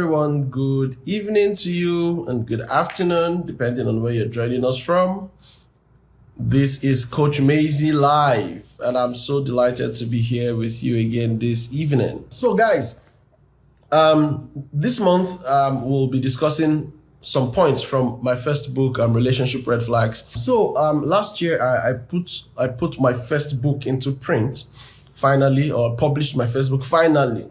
everyone. Good evening to you and good afternoon, depending on where you're joining us from. This is Coach Maisie Live, and I'm so delighted to be here with you again this evening. So guys, this month we'll be discussing some points from my first book, Relationship Red Flags. So last year I put my first book into print, finally, or published my first book finally.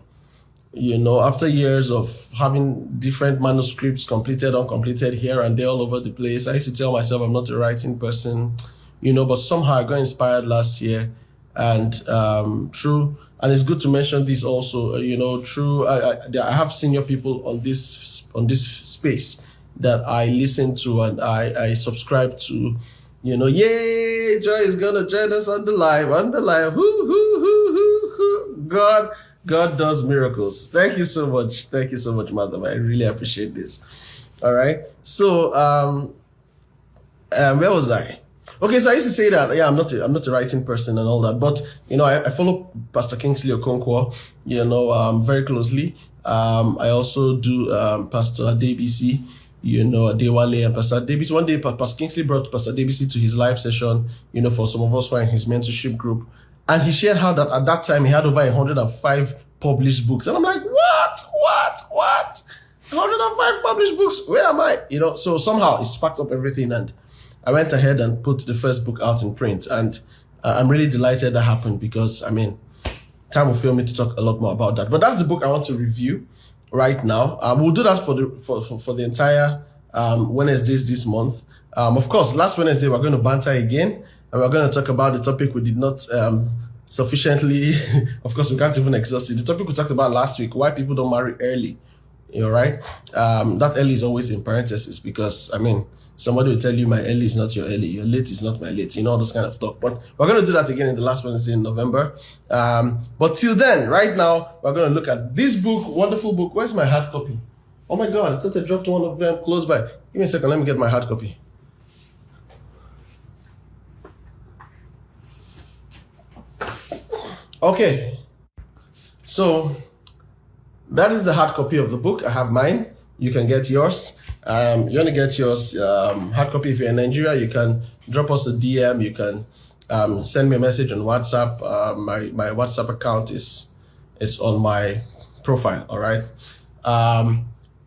You know, after years of having different manuscripts completed, uncompleted here and there all over the place, I used to tell myself I'm not a writing person, you know, but somehow I got inspired last year and and it's good to mention this also, you know, I have senior people on this space that I listen to and I subscribe to, you know. Yay, Joy is gonna join us on the live. God does miracles. Thank you so much, madam. I really appreciate this. All right. So where was I? Okay, so I used to say that I'm not a writing person and all that, but you know, I follow Pastor Kingsley Okonkwo, you know, very closely. I also do Pastor Adebisi, you know, Adewale and Pastor Adebisi. One day, Pastor Kingsley brought Pastor Adebisi to his live session, you know, for some of us who are in his mentorship group. And he shared how that at that time he had over 105 published books. And I'm like, what? 105 published books? Where am I? You know, so somehow it sparked up everything. And I went ahead and put the first book out in print. And I'm really delighted that happened because, I mean, time will fail me to talk a lot more about that. But that's the book I want to review right now. We'll do that for the entire Wednesdays this month. Of course, last Wednesday, we're going to banter again. And we're going to talk about the topic we did not sufficiently, of course, we can't even exhaust it. The topic we talked about last week, why people don't marry early, you know, right? That early is always in parentheses because, I mean, somebody will tell you my early is not your early, your late is not my late, you know, all this kind of talk. But we're going to do that again in the last Wednesday in November. But till then, right now, we're going to look at this book, wonderful book. Where's my hard copy? Oh my God, I thought I dropped one of them close by. Give me a second, let me get my hard copy. Okay, so that is the hard copy of the book. I have mine. You can get yours. You want to get yours hard copy if you're in Nigeria, you can drop us a DM. You can send me a message on WhatsApp. My WhatsApp account is on my profile, all right?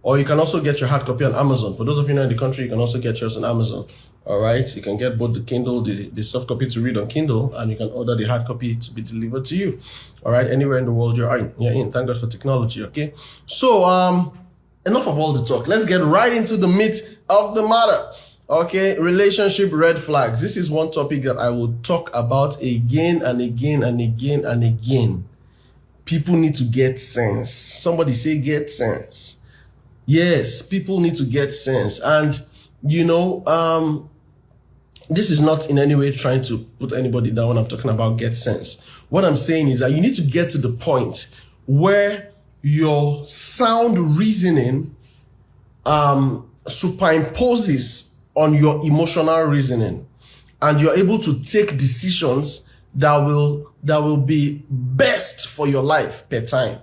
Or you can also get your hard copy on Amazon. For those of you not in the country, you can also get yours on Amazon. All right, you can get both the Kindle, the soft copy to read on Kindle, and you can order the hard copy to be delivered to you. All right, anywhere in the world you're in. Thank God for technology, okay? So, enough of all the talk. Let's get right into the meat of the matter. Okay, relationship red flags. This is one topic that I will talk about again and again and again and again. People need to get sense. Somebody say get sense. Yes, people need to get sense. And, you know, this is not in any way trying to put anybody down when I'm talking about get sense. What I'm saying is that you need to get to the point where your sound reasoning superimposes on your emotional reasoning, and you're able to take decisions that will be best for your life per time.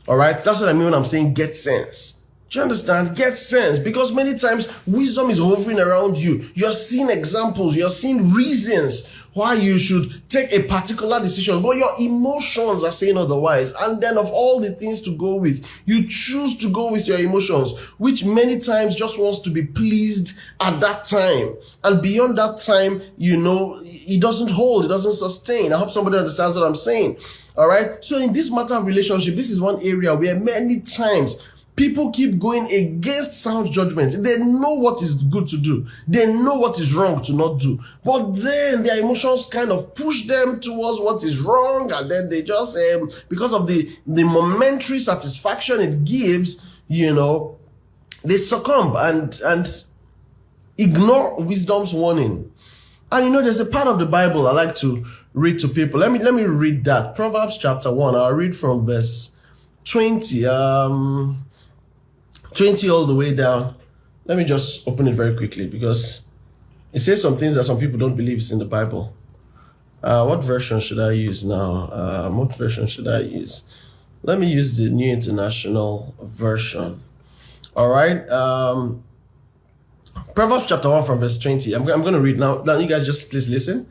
All right, that's what I mean when I'm saying get sense. Do you understand? Get sense, because many times wisdom is hovering around you. You're seeing examples, you're seeing reasons why you should take a particular decision, but your emotions are saying otherwise. And then of all the things to go with, you choose to go with your emotions, which many times just wants to be pleased at that time. And beyond that time, you know, it doesn't hold, it doesn't sustain. I hope somebody understands what I'm saying. All right. So in this matter of relationship, this is one area where many times people keep going against sound judgment. They know what is good to do. They know what is wrong to not do. But then their emotions kind of push them towards what is wrong. And then they just, because of the momentary satisfaction it gives, you know, they succumb and ignore wisdom's warning. And you know, there's a part of the Bible I like to read to people. Let me read that. Proverbs chapter 1. I'll read from verse 20. 20 all the way down. Let me just open it very quickly because it says some things that some people don't believe is in the Bible. What version should I use now? What version should I use? Let me use the New International Version. All right. Proverbs chapter 1 from verse 20. I'm going to read now. Now, you guys just please listen.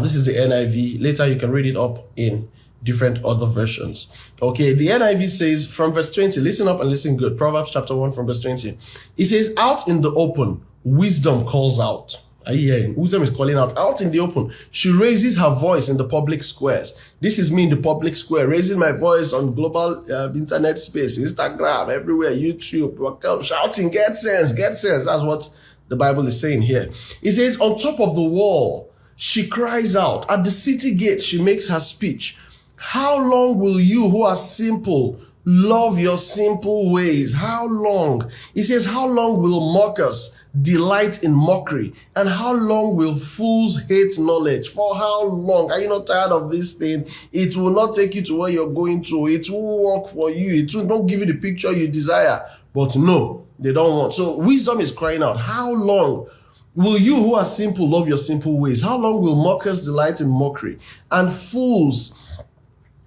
This is the NIV. Later, you can read it up in different other versions. Okay, the NIV says from verse 20, listen up and listen good. Proverbs chapter 1 from verse 20. It says, out in the open, wisdom calls out. Are you hearing? Wisdom is calling out in the open. She raises her voice in the public squares. This is me in the public square, raising my voice on global internet space, Instagram, everywhere, YouTube, shouting, get sense, get sense. That's what the Bible is saying here. It says, on top of the wall, she cries out. At the city gate, she makes her speech. How long will you who are simple love your simple ways? How long? It says, how long will mockers delight in mockery? And how long will fools hate knowledge? For how long? Are you not tired of this thing? It will not take you to where you're going to. It will work for you. It will not give you the picture you desire. But no, they don't want. So wisdom is crying out. How long will you who are simple love your simple ways? How long will mockers delight in mockery and fools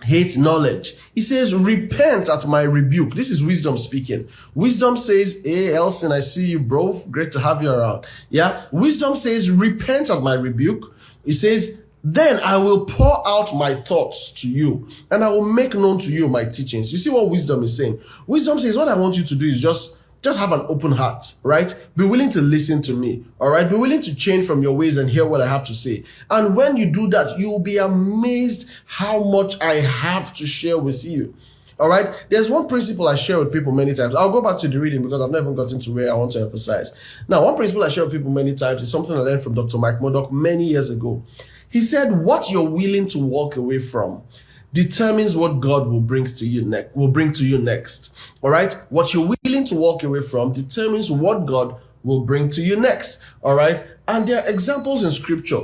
hate knowledge? He says, repent at my rebuke. This is wisdom speaking. Wisdom says, hey, Elson, I see you, bro. Great to have you around. Yeah. Wisdom says, repent at my rebuke. It says, then I will pour out my thoughts to you and I will make known to you my teachings. You see what wisdom is saying? Wisdom says, what I want you to do is just have an open heart, right? Be willing to listen to me, all right? Be willing to change from your ways and hear what I have to say. And when you do that, you will be amazed how much I have to share with you, all right? There's one principle I share with people many times. I'll go back to the reading because I've never gotten to where I want to emphasize. Now, one principle I share with people many times is something I learned from Dr. Mike Murdock many years ago. He said, what you're willing to walk away from determines what God will bring to you next. All right? What you're willing to walk away from determines what God will bring to you next. All right? And there are examples in scripture.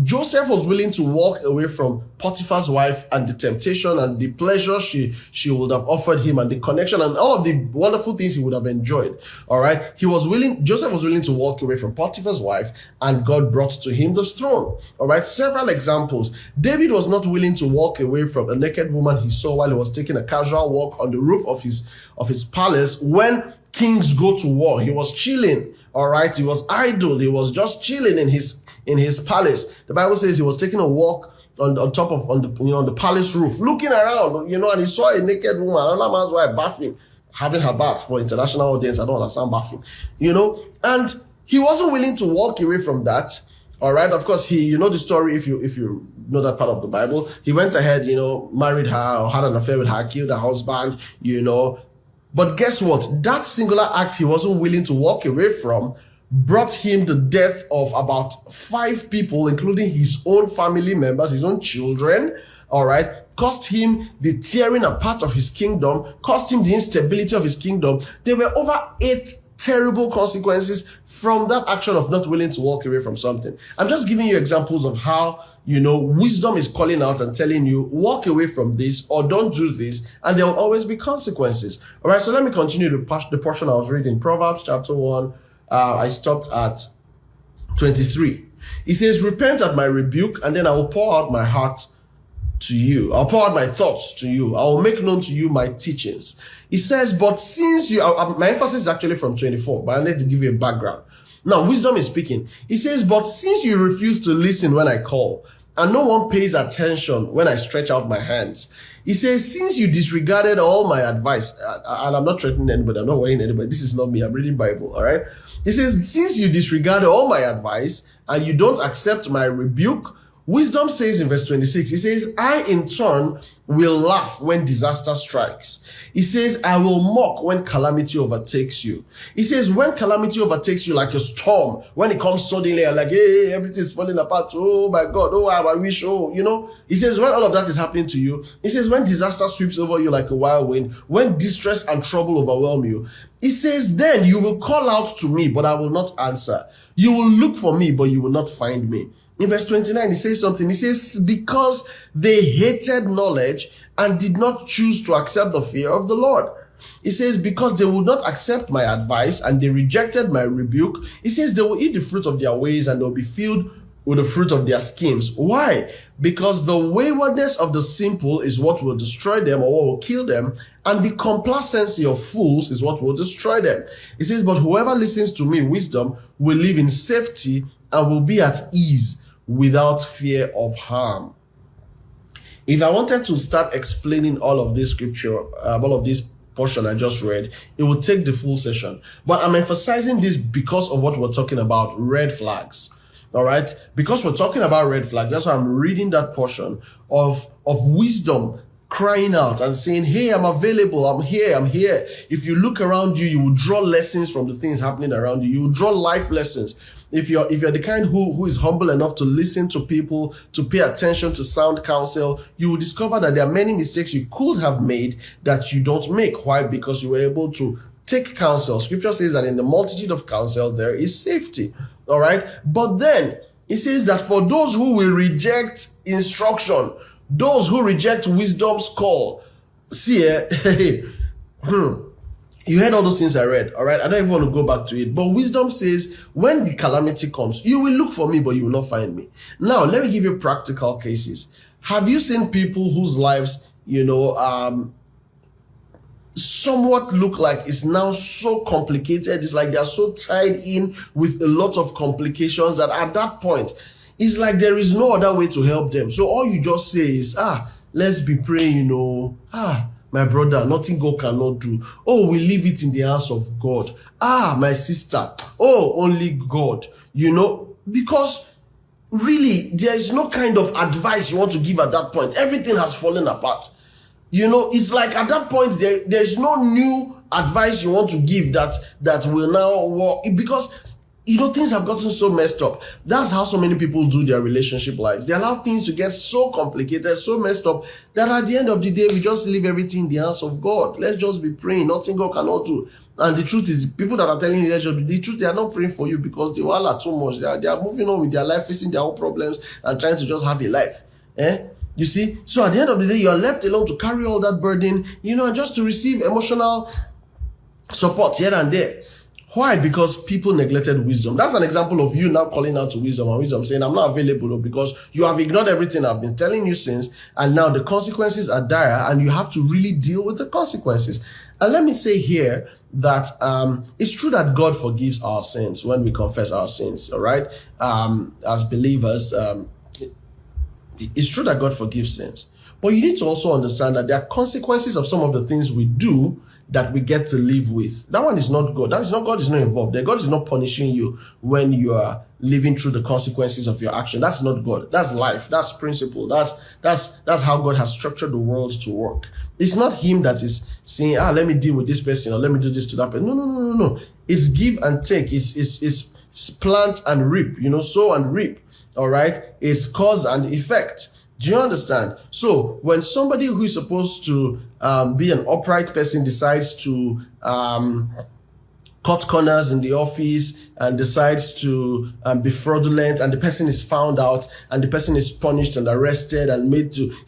Joseph was willing to walk away from Potiphar's wife and the temptation and the pleasure she would have offered him and the connection and all of the wonderful things he would have enjoyed. All right. Joseph was willing to walk away from Potiphar's wife and God brought to him the throne. All right. Several examples. David was not willing to walk away from a naked woman he saw while he was taking a casual walk on the roof of his palace when kings go to war. He was chilling. All right. He was idle. He was just chilling in his palace. The Bible says he was taking a walk on the palace roof, looking around, and he saw a naked woman, another man's wife bathing, having her bath. For international audience, I don't understand bathing, and he wasn't willing to walk away from that. All right. Of course, the story, if you know that part of the Bible, he went ahead, married her or had an affair with her, killed her husband, but guess what? That singular act he wasn't willing to walk away from brought him the death of about 5 people, including his own family members, his own children, all right, cost him the tearing apart of his kingdom, cost him the instability of his kingdom. There were over 8 terrible consequences from that action of not willing to walk away from something. I'm just giving you examples of how, wisdom is calling out and telling you, walk away from this or don't do this, and there will always be consequences. All right, so let me continue the portion I was reading, Proverbs chapter 1. I stopped at 23. He says, repent at my rebuke, and then I will pour out my heart to you. I'll pour out my thoughts to you. I will make known to you my teachings. He says, but since my emphasis is actually from 24, but I need to give you a background. Now, wisdom is speaking. He says, but since you refuse to listen when I call, and no one pays attention when I stretch out my hands. He says, since you disregarded all my advice, and I'm not threatening anybody, I'm not worrying anybody, this is not me, I'm reading Bible, all right? He says, since you disregarded all my advice, and you don't accept my rebuke, wisdom says in verse 26, he says, I in turn will laugh when disaster strikes. He says, I will mock when calamity overtakes you. He says, when calamity overtakes you like a storm, when it comes suddenly and like, hey, everything's falling apart. Oh my God. Oh, I wish. Oh, he says, when all of that is happening to you, he says, when disaster sweeps over you like a wild wind, when distress and trouble overwhelm you, he says, then you will call out to me, but I will not answer. You will look for me, but you will not find me. In verse 29, he says something. He says, because they hated knowledge and did not choose to accept the fear of the Lord. He says, because they would not accept my advice and they rejected my rebuke. He says, they will eat the fruit of their ways and they'll be filled with the fruit of their schemes. Why? Because the waywardness of the simple is what will destroy them or what will kill them, and the complacency of fools is what will destroy them. It says, but whoever listens to me, wisdom, will live in safety and will be at ease without fear of harm. If I wanted to start explaining all of this scripture, all of this portion I just read, it would take the full session. But I'm emphasizing this because of what we're talking about, red flags. All right? Because we're talking about red flags, that's why I'm reading that portion of wisdom crying out and saying, hey, I'm available, I'm here. If you look around you, you will draw lessons from the things happening around you. You will draw life lessons. If you're the kind who is humble enough to listen to people, to pay attention to sound counsel, you will discover that there are many mistakes you could have made that you don't make. Why? Because you were able to take counsel. Scripture says that in the multitude of counsel, there is safety. All right. But then it says that for those who will reject instruction, those who reject wisdom's call, see, you heard all those things I read, all right? I don't even want to go back to it. But wisdom says, when the calamity comes, you will look for me, but you will not find me. Now, let me give you practical cases. Have you seen people whose lives, somewhat look like it's now so complicated? It's like they're so tied in with a lot of complications that at that point, it's like there is no other way to help them. So all you just say is, let's be praying, my brother, nothing God cannot do. Oh, we leave it in the hands of God. My sister. Oh, only God. Because really, there is no kind of advice you want to give at that point. Everything has fallen apart. It's like at that point, there's no new advice you want to give that will now work. Because things have gotten so messed up. That's how so many people do their relationship lives. They allow things to get so complicated, so messed up, that at the end of the day, we just leave everything in the hands of God. Let's just be praying. Nothing God cannot do. And the truth is, people that are telling you the truth, they are not praying for you because they all are too much. They are moving on with their life, facing their own problems, and trying to just have a life. You see? So at the end of the day, you are left alone to carry all that burden, and just to receive emotional support here and there. Why? Because people neglected wisdom. That's an example of you now calling out to wisdom, and wisdom saying, I'm not available because you have ignored everything I've been telling you since, and now the consequences are dire, and you have to really deal with the consequences. And let me say here that it's true that God forgives our sins when we confess our sins, all right? As believers, it's true that God forgives sins. But you need to also understand that there are consequences of some of the things we do that we get to live with. That one is not God. God is not involved there. God is not punishing you when you are living through the consequences of your action. That's not God. That's life. That's principle. That's how God has structured the world to work. It's not him that is saying, let me deal with this person or let me do this to that person. No. It's give and take. It's plant and reap, sow and reap. All right. It's cause and effect. Do you understand? So when somebody who is supposed to be an upright person decides to cut corners in the office and decides to be fraudulent, and the person is found out and the person is punished and arrested and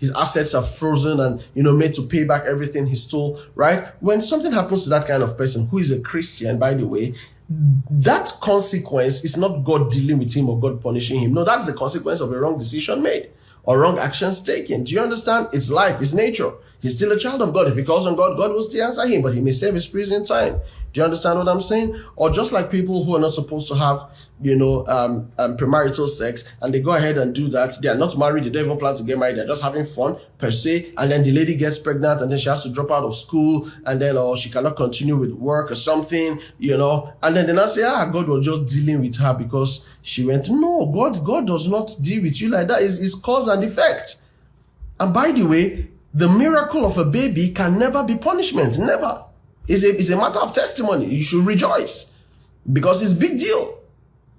his assets are frozen and, made to pay back everything he stole, right? When something happens to that kind of person who is a Christian, by the way, that consequence is not God dealing with him or God punishing him. No, that's the consequence of a wrong decision made or wrong actions taken. Do you understand? It's life, it's nature. He's still a child of God. If he calls on God, God will still answer him, but he may save his prison time. Do you understand what I'm saying? Or just like people who are not supposed to have, premarital sex, and they go ahead and do that. They are not married. They don't even plan to get married. They're just having fun per se. And then the lady gets pregnant, and then she has to drop out of school, and then she cannot continue with work or something, And then they now say, God was just dealing with her because she went. No, God does not deal with you like that. It's cause and effect. And by the way, the miracle of a baby can never be punishment. Never. It's a matter of testimony. You should rejoice because it's a big deal.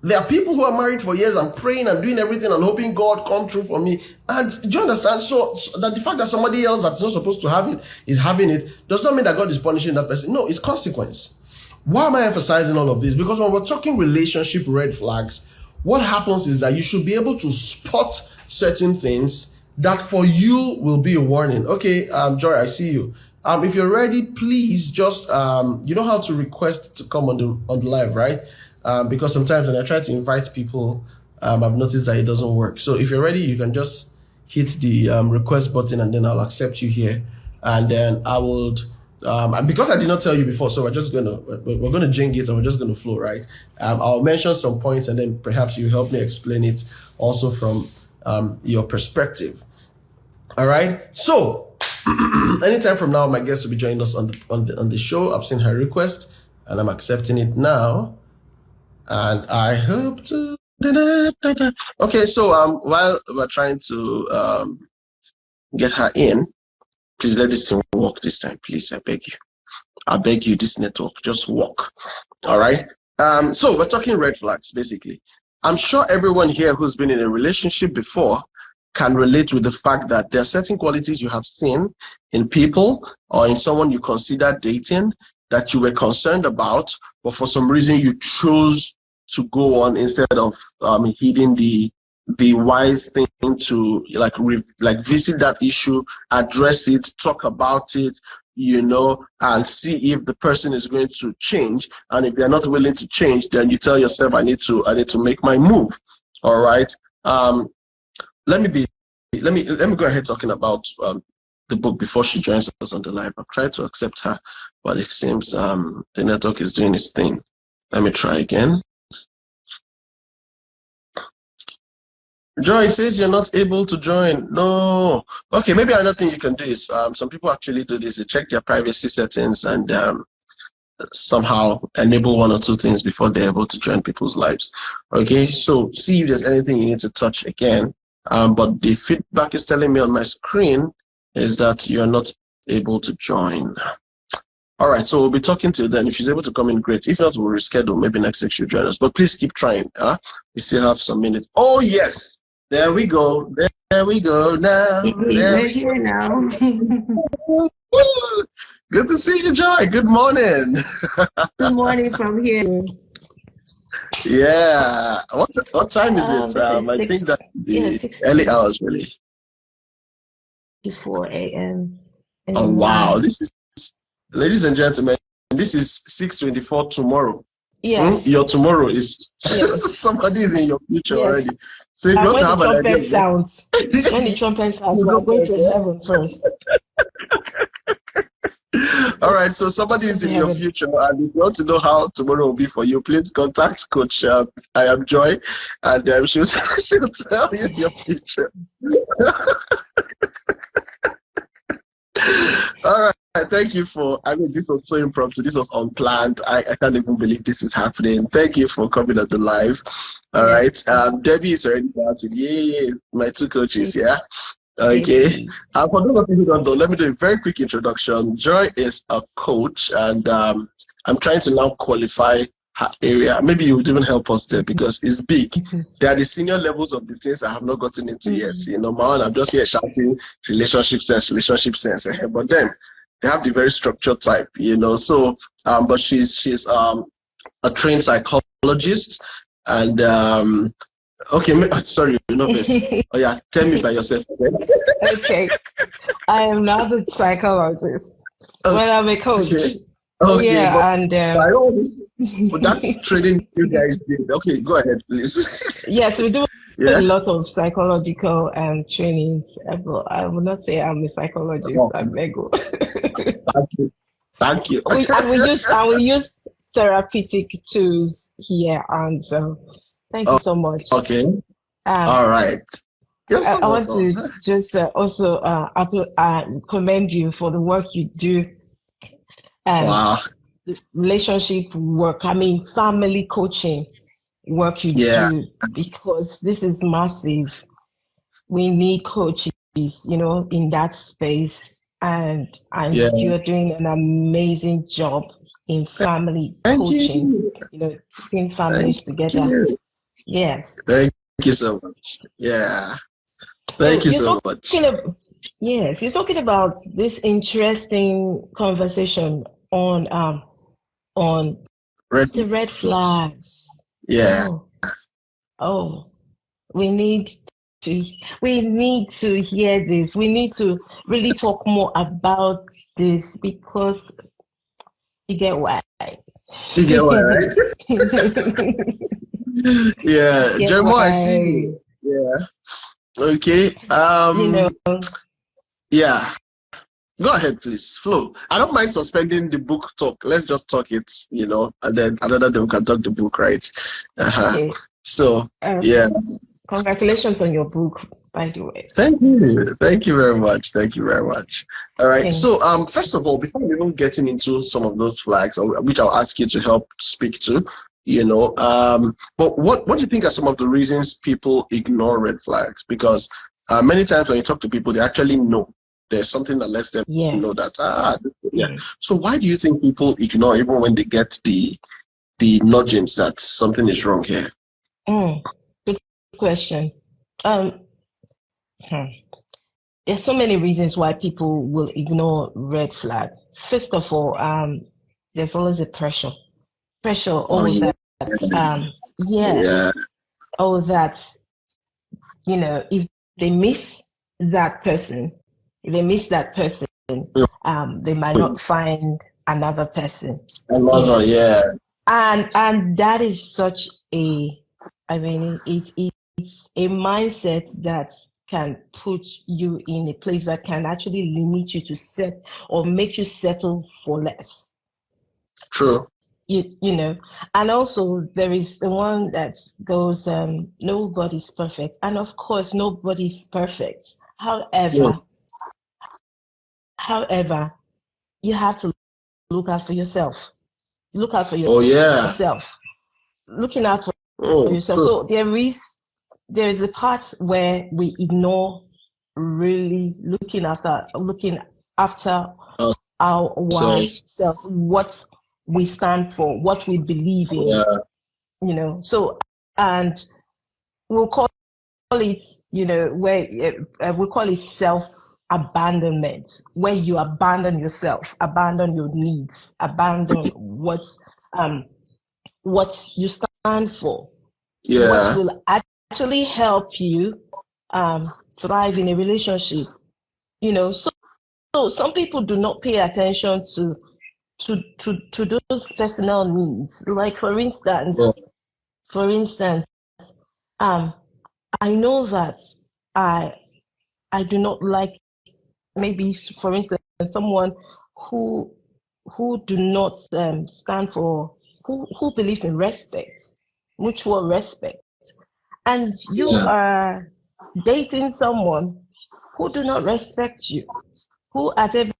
There are people who are married for years and praying and doing everything and hoping God come true for me. And do you understand? So that the fact that somebody else that's not supposed to have it is having it does not mean that God is punishing that person. No, it's consequence. Why am I emphasizing all of this? Because when we're talking relationship red flags, what happens is that you should be able to spot certain things that for you will be a warning. Okay, Joy, I see you. If you're ready, please just, you know how to request to come on the live, right? Because sometimes when I try to invite people, I've noticed that it doesn't work. So if you're ready, you can just hit the request button, and then I'll accept you here. And then I would, because I did not tell you before, so we're gonna jing it, and we're just gonna flow, right? I'll mention some points, and then perhaps you help me explain it also from your perspective. All right. So anytime from now, my guest will be joining us on the show. I've seen her request, and I'm accepting it now. And I hope to. Okay, so while we're trying to get her in, please let this thing work this time, please. I beg you, this network, just work. All right. So we're talking red flags, basically. I'm sure everyone here who's been in a relationship before can relate with the fact that there are certain qualities you have seen in people or in someone you consider dating that you were concerned about, but for some reason you chose to go on instead of heeding the wise thing to visit that issue, address it, talk about it, and see if the person is going to change. And if they're not willing to change, then you tell yourself, I need to make my move. All right. Let me go ahead talking about the book before she joins us on the live. I've tried to accept her, but it seems the network is doing its thing. Let me try again. Joy says you're not able to join. No. Okay, maybe another thing you can do is some people actually do this. They check their privacy settings and somehow enable one or two things before they're able to join people's lives. Okay, so see if there's anything you need to touch again. But the feedback is telling me on my screen is that you're not able to join. All right, so we'll be talking till then. If she's able to come in, great. If not, we'll reschedule. Maybe next week she'll join us. But please keep trying. We still have some minutes. Oh, yes. There we go. There we go now. We're here now. Good to see you, Joy. Good morning. Good morning from here. Yeah. What time is it? I think that's the early hours, really. 4 a.m. Oh, wow. This is, ladies and gentlemen, this is 6:24 tomorrow. Yes. Your tomorrow is somebody is in your future already. So if and you when want the to have trumpet sounds, when the trumpet sounds, we're going to heaven first. All right, so somebody is in your future, and if you want to know how tomorrow will be for you, please contact Coach I Am Joy, and she'll tell you your future. All right, thank you this was so impromptu. This was unplanned. I can't even believe this is happening. Thank you for coming on the live. All right, Debbie is already dancing. Yay, my two coaches, yeah. Okay. For those of you who don't know, let me do a very quick introduction. Joy is a coach, and I'm trying to now qualify her area. Maybe you would even help us there because it's big. There are the senior levels of the things I have not gotten into yet. I'm just here shouting relationship sense, but then they have the very structured type, So, but she's a trained psychologist, and okay, sorry, this. Oh yeah, tell me by yourself. Okay, I am not a psychologist, but I'm a coach. Okay, yeah, and but that's training you guys did. Okay, go ahead, please. Yes, we do a lot of psychological trainings, but I would not say I'm a psychologist. I beg you. Thank you. We use therapeutic tools here, and so thank you so much. Okay. All right. Yes, I want to just also commend you for the work you do. Wow. Relationship work, family coaching work you do, because this is massive. We need coaches, in that space, and you're doing an amazing job in family coaching, keeping families together. Yes. Thank you so much. Yeah. Thank you so much. Yes, you're talking about this interesting conversation on the red flags. Yeah. Oh, we need to hear this. We need to really talk more about this, because you get why. You get why, right? Yeah, Get Jeremiah, what I see you. Yeah. Okay. Yeah. Go ahead, please. Flow. I don't mind suspending the book talk. Let's just talk it, and then another day we can talk the book, right? Okay. So, yeah. Congratulations on your book, by the way. Thank you. Thank you very much. Thank you very much. All right. Okay. So, first of all, before we even getting into some of those flags, which I'll ask you to help speak to, but what do you think are some of the reasons people ignore red flags? Because many times when you talk to people, they actually know there's something that lets them know that yeah. So why do you think people ignore even when they get the nudgings that something is wrong here? Good question. There's so many reasons why people will ignore red flag. First of all, there's always a pressure. That if they miss that person, they might not find another person. And that is such it's a mindset that can put you in a place that can actually limit you to set or make you settle for less. True. And also there is the one that goes, nobody's perfect. And of course, nobody's perfect. However, you have to look out for yourself. Look out for yourself. Looking out for yourself. True. So there is a part where we ignore really looking after ourselves, what we stand for, what we believe in. So, and we'll call it, where we call it self-abandonment, where you abandon yourself, abandon your needs, abandon what you stand for, what will actually help you thrive in a relationship. So some people do not pay attention to those personal needs. Like for instance, I know that I do not like, maybe for instance, someone who do not stand for, who believes in respect, mutual respect, and you are dating someone who do not respect you, who at every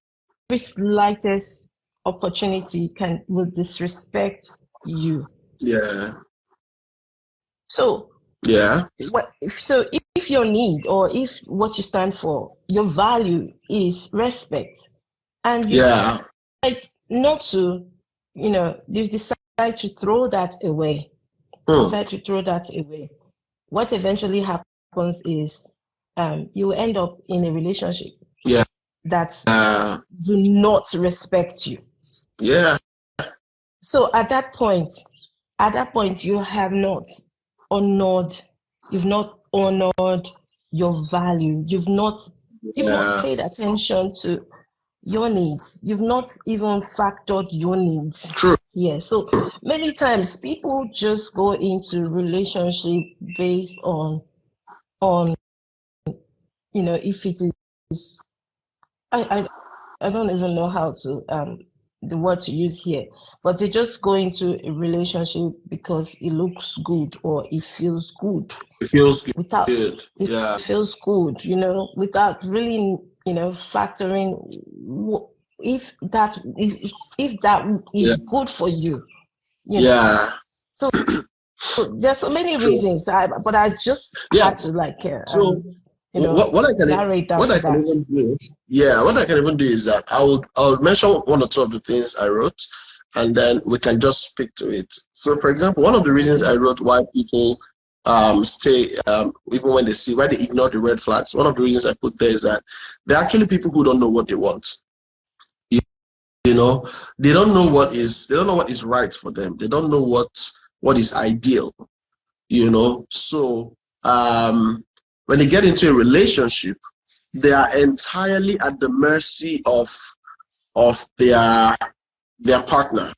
slightest opportunity will disrespect you. So if your need, or if what you stand for, your value is respect, and you decide not to, you decide to throw that away, what eventually happens is you will end up in a relationship that do not respect you. So at that point you have not honored your value. You've not paid attention to your needs. You've not even factored your needs. True. Yeah. So many times people just go into relationship based on if it is, I don't even know how to the word to use here, but they just go into a relationship because it looks good or it feels good. It feels good. It feels good, without really, factoring if that is good for you. So there's so many reasons, but I just had to what I can even do is that I'll mention one or two of the things I wrote, and then we can just speak to it. So, for example, one of the reasons I wrote why people stay even when they see, why they ignore the red flags. One of the reasons I put there is that they're actually people who don't know what they want. They don't know what is right for them. They don't know what is ideal. So when they get into a relationship, they are entirely at the mercy of their partner.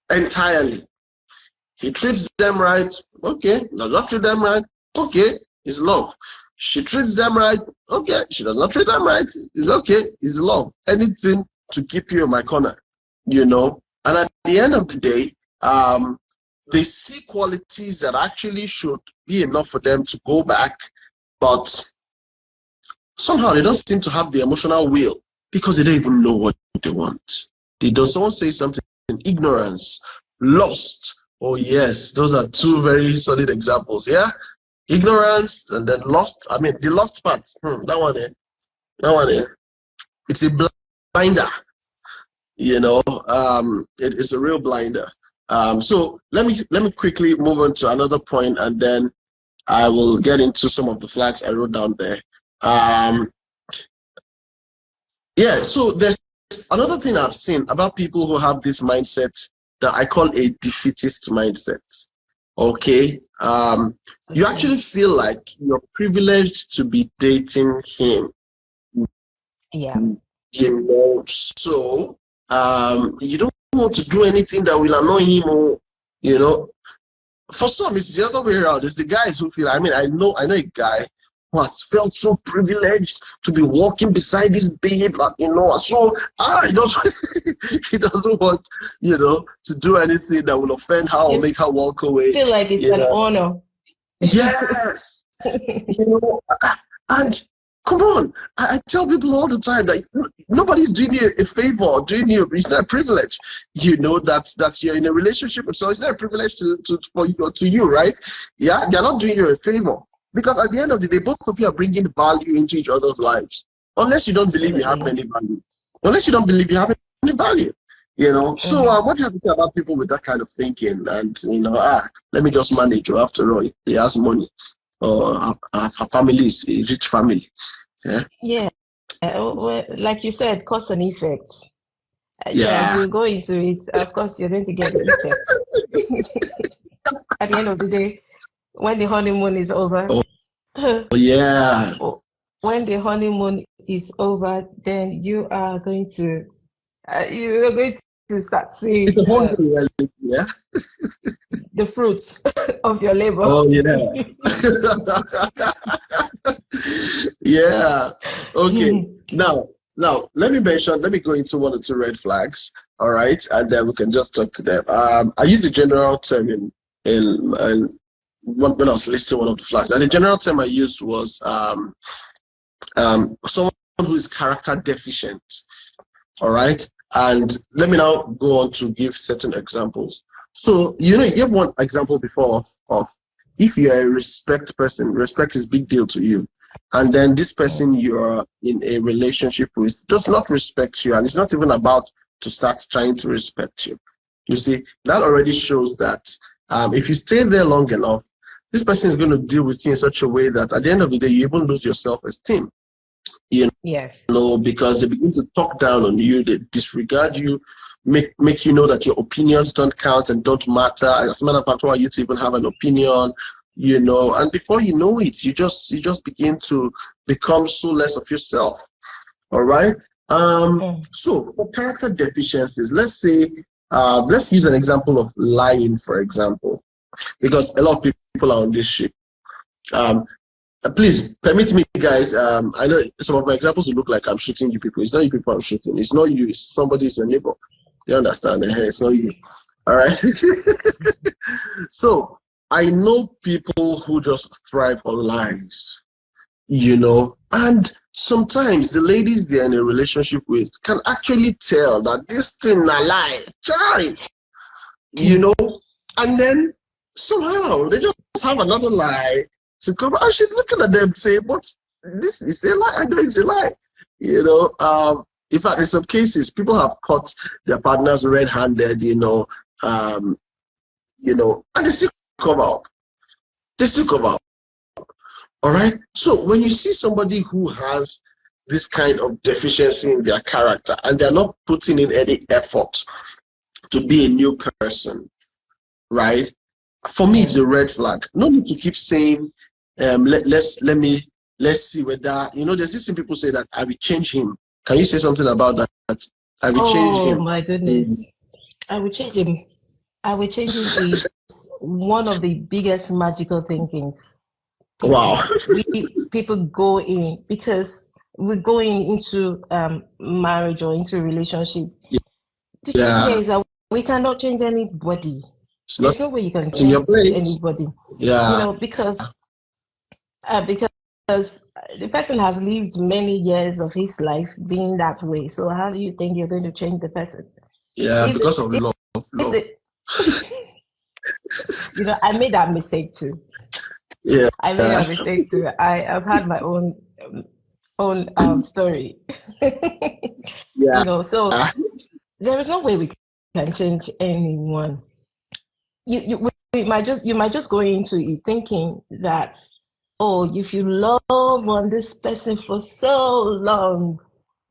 Entirely. He treats them right. Okay. Does not treat them right. Okay. It's love. She treats them right. Okay. She does not treat them right. It's okay. It's love. Anything to keep you in my corner, you know. And at the end of the day, they see qualities that actually should be enough for them to go back, but somehow they don't seem to have the emotional will because they don't even know what they want. They don't. Someone say something. Ignorance, lust. Oh yes, those are two very solid examples. Yeah, ignorance and then lust. I mean, the lust part. That one. That one. It's a blinder. You know, it's a real blinder. So let me quickly move on to another point, and then I will get into some of the flags I wrote down there. Yeah, so there's another thing I've seen about people who have this mindset that I call a defeatist mindset. Okay, you actually feel like you're privileged to be dating him. Yeah. You know, so you don't want to do anything that will annoy him, or you know. For some, it's the other way around. It's the guys who feel. I mean, I know a guy who has felt so privileged to be walking beside this babe, like, you know. So he doesn't, he doesn't want, you know, to do anything that will offend her or make her walk away. Feel like it's an honor. Yes, you know, and come on, I tell people all the time that nobody's doing you a favor or doing you. It's not a privilege, you know, that you're in a relationship with someone. It's not a privilege to you, right? Yeah, they're not doing you a favor because at the end of the day, both of you are bringing value into each other's lives. Unless you don't believe you have any value, unless you don't believe you have any value, you know. So what do you have to say about people with that kind of thinking? And you know, let me just manage. After all, he has money. Or her family is a rich family. Yeah. Well, like you said, cause and effect. Yeah, we'll go into it. Of course, you're going to get the effect. At the end of the day, when the honeymoon is over. Yeah. When the honeymoon is over, then you are going to start seeing the fruits of your labor. Oh yeah. Yeah. Okay. Now let me go into one or two red flags. All right, and then we can just talk to them. I used a general term in when I was listing one of the flags, and the general term I used was someone who is character deficient. All right, and let me now go on to give certain examples. So, you know, you gave one example before of if you're a respect person, respect is a big deal to you. And then this person you're in a relationship with does not respect you. And it's not even about to start trying to respect you. You see, that already shows that if you stay there long enough, this person is going to deal with you in such a way that at the end of the day, you even lose your self-esteem. You know, because they begin to talk down on you, they disregard you, make you know that your opinions don't count and don't matter. As a matter of fact, who are you to even have an opinion? You know, and before you know it, you just begin to become so less of yourself. All right. So for character deficiencies, let's say, let's use an example of lying, for example, because a lot of people are on this ship. Please permit me, guys. I know some of my examples will look like I'm shooting you people. It's not you people I'm shooting. It's not you. It's somebody. It's your neighbor. You understand? It's not you. All right. So I know people who just thrive on lies, you know, and sometimes the ladies they're in a relationship with can actually tell that this thing a lie, try, you know, and then somehow they just have another lie to come out. She's looking at them and say, but this is a lie. I know it's a lie, you know. In fact, in some cases, people have caught their partners red-handed, you know, and they still come out. They still come out. All right. So when you see somebody who has this kind of deficiency in their character and they're not putting in any effort to be a new person, right? For me, it's a red flag. No need to keep saying, let's see whether, you know, there's this thing people say that I will change him. Can you say something about that? I will change him. Oh my goodness. I will change him. Our changing is one of the biggest magical thinkings. Wow. People go in because we're going into marriage or into a relationship. The truth here is that we cannot change anybody. There's no way you can change anybody. Yeah. Because the person has lived many years of his life being that way. So how do you think you're going to change the person? Yeah, because of love. I made that mistake too. Yeah, I made that mistake too. I've had my own story. Yeah. So there is no way we can change anyone. You might just go into it thinking that, oh, if you love on this person for so long,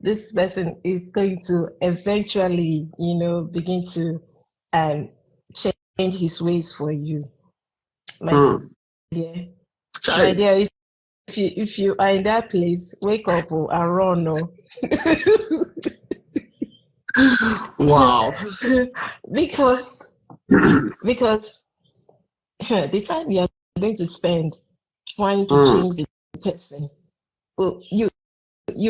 this person is going to eventually, begin to change his ways for you. My dear, if you are in that place, wake up and run. Wow. because the time you are going to spend trying to change the person, well, you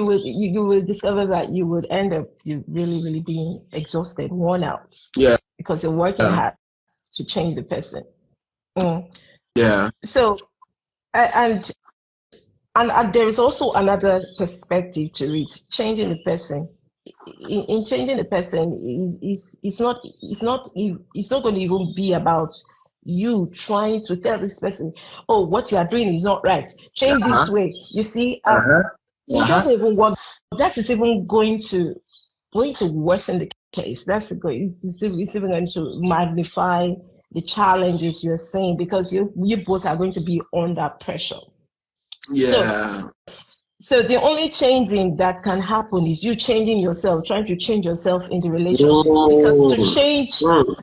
will discover that you would end up really, really being exhausted, worn out. Yeah. Because you're working hard to change the person. Yeah. So, and there is also another perspective to it. Changing the person. In changing the person, it's not going to even be about you trying to tell this person, oh, what you are doing is not right. Change this way. You see, it doesn't even work. That is even going to worsen the case. It's even going to magnify the challenges you're saying, because you both are going to be under pressure. Yeah. So the only changing that can happen is you changing yourself, trying to change yourself in the relationship.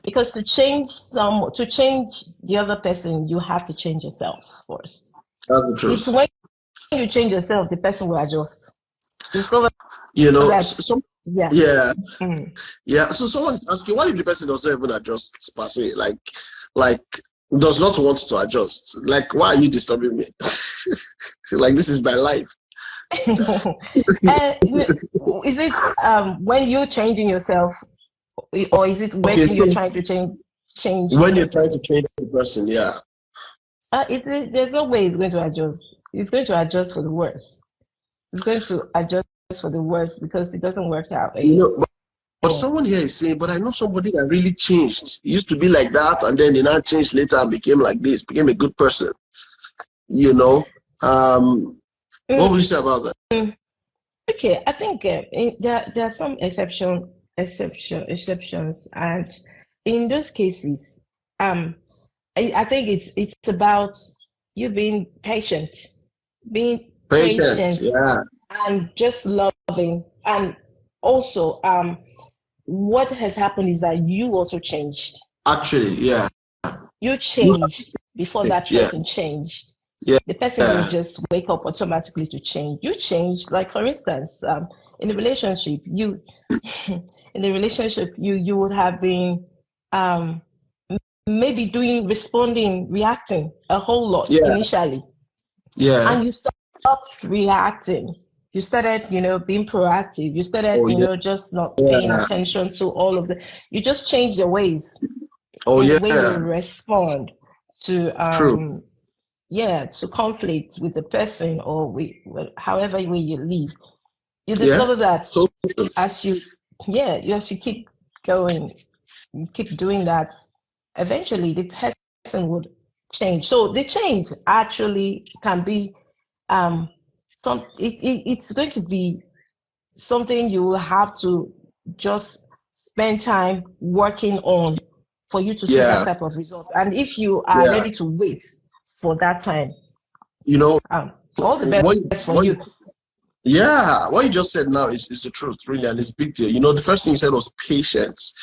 Because to change the other person, you have to change yourself first. That's the truth. It's when you change yourself, the person will adjust. Discover Yeah. So someone is asking, what if the person does not even adjust per se? Like does not want to adjust? Like, why are you disturbing me? Like, this is my life. Is it when you're changing yourself, or is it when you're trying to change? When you're trying to change the person, yeah. There's no way it's going to adjust. It's going to adjust for the worse. It's going to adjust for the worse because it doesn't work out. But someone here is saying, but I know somebody that really changed. He used to be like that, and then he now changed later and became like this, became a good person. What would you say about that? Okay, I think there are some exceptions, and in those cases, I think it's about you being patient, and just loving, and also what has happened is that you also changed. Actually, yeah. You changed before that person changed. Yeah. The person will just wake up automatically to change. You changed. Like, for instance, in a relationship, you would have been maybe reacting a whole lot initially. Yeah. And you stopped reacting. You started, being proactive. You started, just not paying attention to all of the. You just changed your ways. The way you respond to to conflict with the person, or however way you live. You discover that as you keep going, you keep doing that, eventually the person would change. So the change actually can be it's going to be something you will have to just spend time working on for you to see that type of result. And if you are ready to wait for that time, all the best for you. Yeah, what you just said now is the truth, really, and it's a big deal. The first thing you said was patience.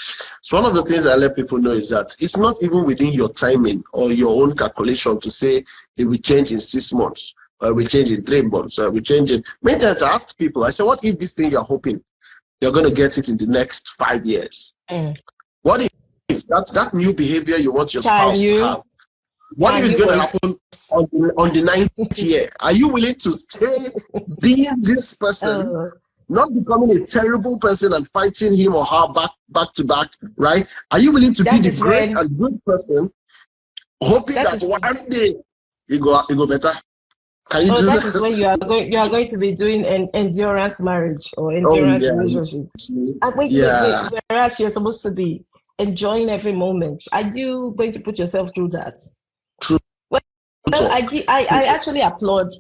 So one of the things I let people know is that it's not even within your timing or your own calculation to say it will change in 6 months, or we change in 3 months, or we change it. Many times I ask people, I say, what if this thing you're hoping you're going to get it in the next 5 years? What if that new behavior you want your Can spouse to have. What is going to happen on the 9th year? Are you willing to stay being this person, not becoming a terrible person and fighting him or her back to back, right? Are you willing to be the great and good person, hoping that one day it go better? Can you do that? Is when you are going to be doing an endurance marriage or endurance relationship. Whereas you're supposed to be enjoying every moment. Are you going to put yourself through that? True. Well, I actually applaud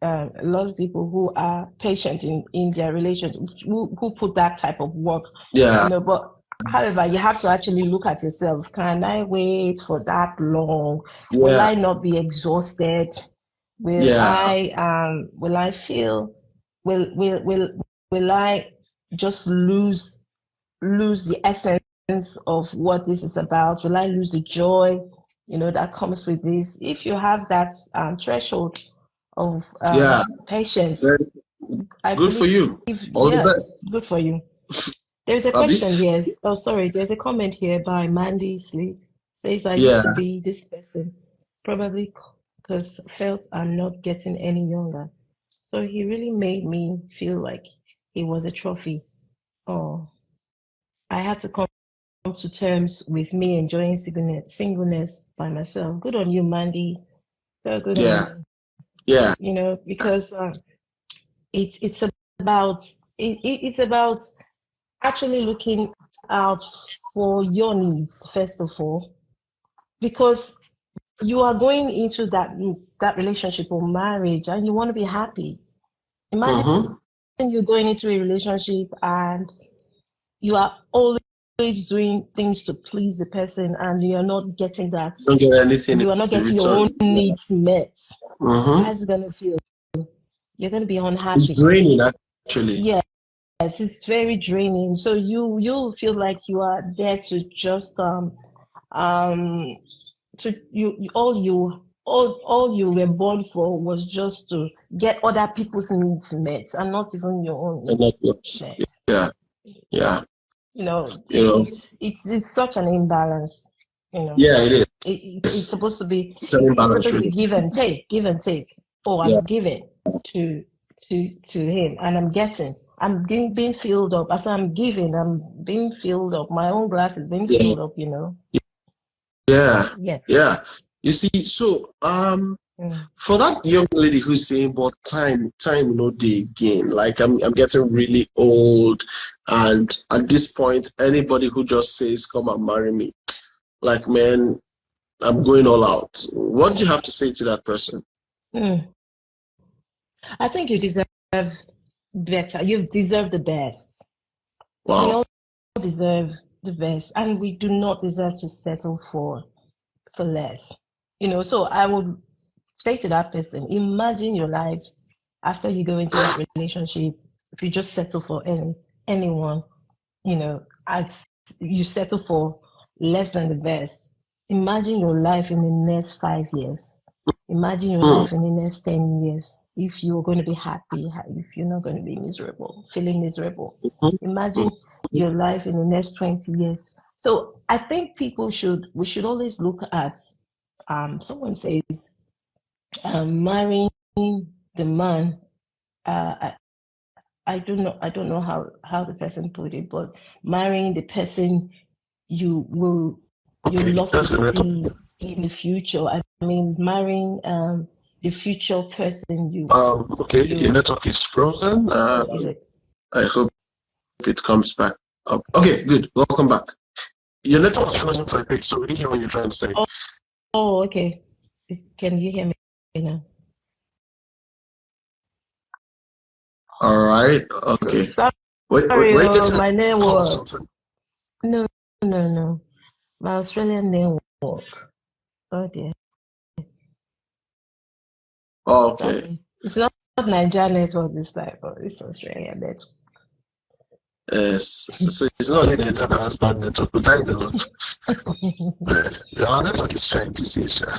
a lot of people who are patient in their relationship, who put that type of work. Yeah. But however, you have to actually look at yourself. Can I wait for that long? Yeah. Will I not be exhausted? Will I feel? Will I just lose the essence of what this is about? Will I lose the joy, that comes with this? If you have that threshold of patience, good for you. All the best. Good for you. There's a question here. Oh, sorry. There's a comment here by Mandy Sleet. Says, I used to be this person, probably because felt I'm not getting any younger. So he really made me feel like he was a trophy. Oh, I had to come to terms with me enjoying singleness by myself. Good on you, Mandy. So good on you. Yeah. Because it's about actually looking out for your needs first of all, because you are going into that relationship or marriage and you want to be happy. Imagine you're going into a relationship and you are always doing things to please the person and you're not getting that. Don't get anything. You are not getting your own needs met. How's it gonna feel? You're gonna be unhappy. It's draining, actually. Yes, it's very draining. So you'll feel like you are there to just all you were born for was just to get other people's needs met and not even your own needs met. Yeah. It's such an imbalance. Yeah, it is. It's supposed to be really. give and take. Oh, I'm giving to him and I'm getting. I'm being filled up. As I'm giving, I'm being filled up. My own glass is being filled up, Yeah. You see, so for that young lady who's saying, but time no day again. Like I'm getting really old, and at this point, anybody who just says, "Come and marry me," like, man, I'm going all out. What do you have to say to that person? I think you deserve better. You deserve the best. Wow. We all deserve the best, and we do not deserve to settle for less. So I would say to that person, imagine your life after you go into that relationship. If you just settle for anyone, as you settle for less than the best. Imagine your life in the next 5 years. Imagine your life in the next 10 years. If you're going to be happy, if you're not going to be feeling miserable. Imagine your life in the next 20 years. So I think we should always look at, someone says, marrying the man. I don't know how the person put it, but marrying the person you love to see in the future. I mean, marrying the future person you. Your network is frozen. Is it? I hope it comes back up. Okay, good. Welcome back. Your network is frozen for a bit, so we didn't hear what you're trying to say. Oh, okay. Can you hear me now? All right. Okay. So, wait, my network. No. My Australian network. Oh dear. Okay. It's not Nigerian network this time, but it's Australian network. Yes. So it's not really that has bad network. But thank the Lord. Our network is trying to see, sir.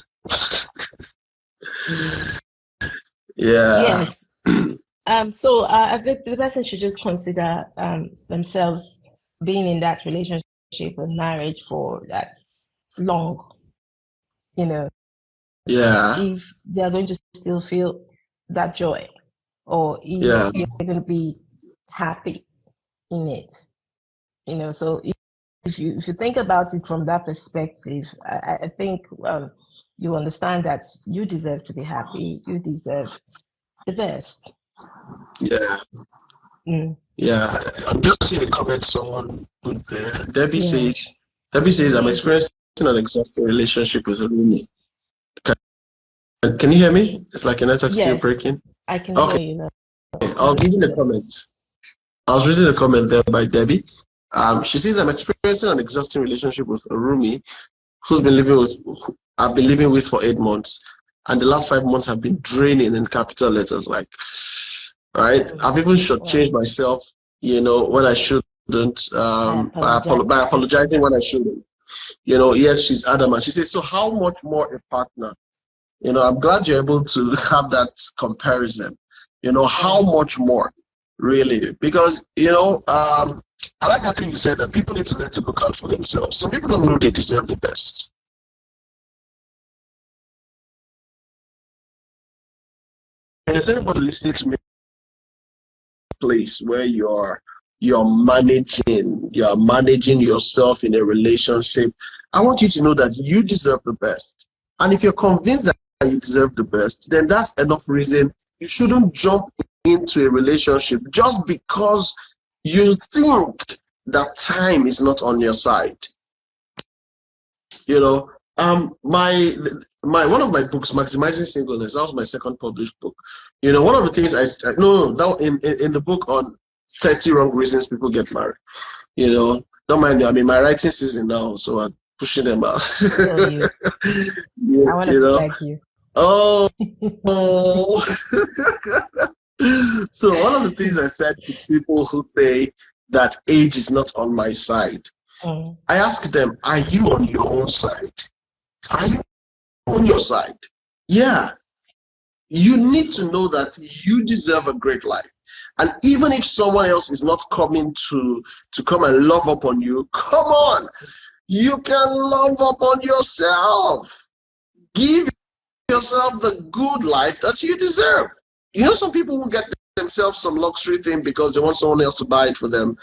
Yeah. Yes. So I think the person should just consider themselves being in that relationship and marriage for that long, Yeah. if they are going to still feel that joy, or if you're going to be happy in it, so if you think about it from that perspective, I think you understand that you deserve to be happy. You deserve the best. Yeah. Yeah. I'm just seeing a comment someone put there. Debbie says, I'm experiencing an exhausting relationship with a roommate. Can you hear me? It's like your network still breaking. I can hear you now. I was reading a comment there by Debbie. She says, I'm experiencing an exhausting relationship with a roomie who's been I've been living with for 8 months, and the last 5 months have been draining in capital letters. Like, right? I've even shortchanged myself, when I shouldn't, by apologizing when I shouldn't. Yet she's adamant. She says, so how much more a partner? I'm glad you're able to have that comparison. How much more, really? Because, I like that thing you said, that people need to learn to look out for themselves. Some people don't know they deserve the best. And is anybody listening to me? Place where you're managing yourself in a relationship, I want you to know that you deserve the best. And if you're convinced that you deserve the best, then that's enough reason you shouldn't jump into a relationship just because you think that time is not on your side. One of my books, Maximizing Singleness, that was my second published book. One of the things in the book on 30 wrong reasons people get married. Don't mind me, I'm in my writing season now, so I'm pushing them out. I want to thank you. Oh. So one of the things I said to people who say that age is not on my side, I ask them, are you on your own side? Are you on your side? Yeah. You need to know that you deserve a great life. And even if someone else is not coming to come and love up on you, come on. You can love up on yourself. Give yourself the good life that you deserve. Some people will get themselves some luxury thing because they want someone else to buy it for them.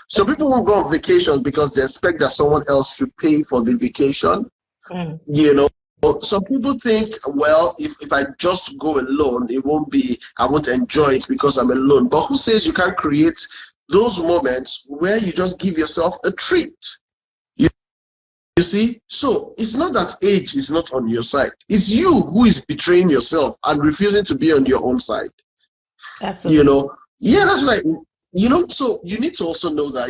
Some people will go on vacation because they expect that someone else should pay for the vacation. Some people think, well, if I just go alone, I won't enjoy it because I'm alone. But who says you can't create those moments where you just give yourself a treat? You see? So it's not that age is not on your side. It's you who is betraying yourself and refusing to be on your own side. Absolutely. Yeah, that's right. So you need to also know that,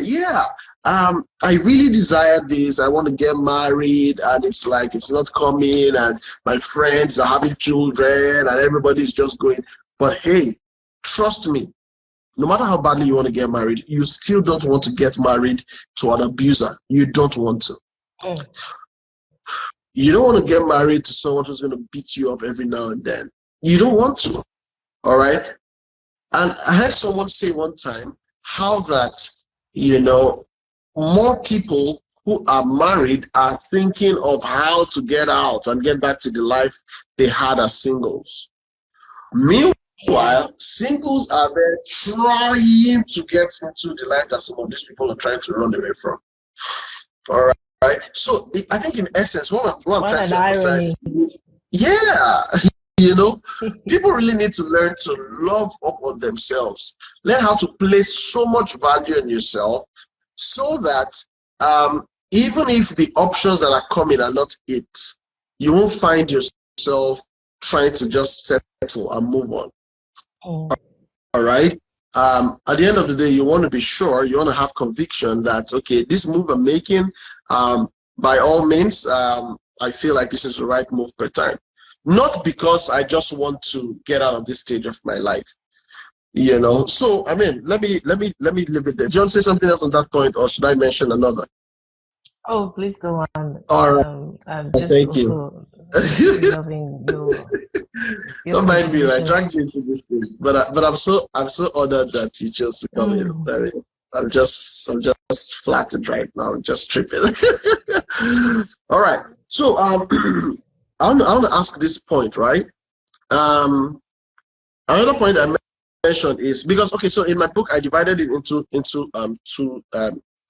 I really desire this. I want to get married, and it's like it's not coming, and my friends are having children, and everybody's just going. But hey, trust me, no matter how badly you want to get married, you still don't want to get married to an abuser. You don't want to. You don't want to get married to someone who's going to beat you up every now and then. You don't want to. All right? And I heard someone say one time how that, more people who are married are thinking of how to get out and get back to the life they had as singles. Meanwhile, singles are there trying to get into the life that some of these people are trying to run away from. All right? So I think in essence, what I'm trying to emphasize is, people really need to learn to love up on themselves. Learn how to place so much value in yourself so that even if the options that are coming are not it, you won't find yourself trying to just settle and move on. All right? At the end of the day, you want to be sure, you want to have conviction that, okay, this move I'm making, by all means, I feel like this is the right move per time. Not because I just want to get out of this stage of my life. So I mean, let me leave it there. Do you want to say something else on that point, or should I mention another? Oh, please go on. All right. I'm just Thank also you. loving your Don't mind me, I dragged you into this thing, but I'm so honored that you chose to come in. I'm just flattened right now. I'm just tripping. All right. So I want to ask this point, right? Another point I mentioned is because so in my book I divided it into two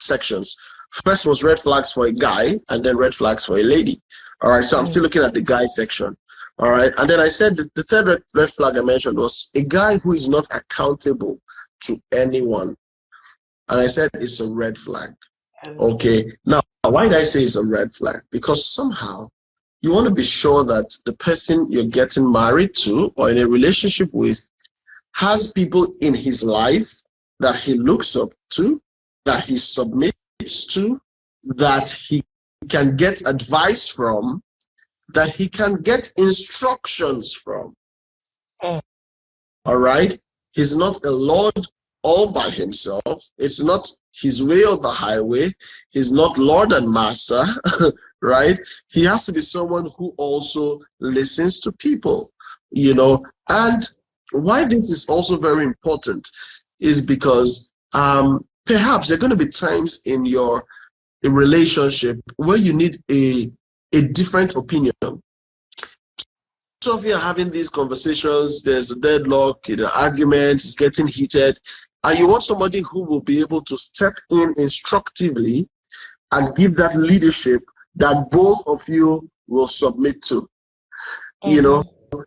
sections. First was red flags for a guy, and then red flags for a lady. All right. So I'm still looking at the guy section. All right. And then I said the third red flag I mentioned was a guy who is not accountable to anyone. And I said it's a red flag. Okay. Now, why did I say it's a red flag? Because somehow you want to be sure that the person you're getting married to or in a relationship with has people in his life that he looks up to, that he submits to, that he can get advice from, that he can get instructions from. All right? He's not a lord all by himself. It's not his way or the highway. He's not Lord and Master, right? He has to be someone who also listens to people, And why this is also very important is because perhaps there are going to be times in your relationship where you need a different opinion. So if you're having these conversations, there's a deadlock, the argument is getting heated, and you want somebody who will be able to step in instructively and give that leadership that both of you will submit to.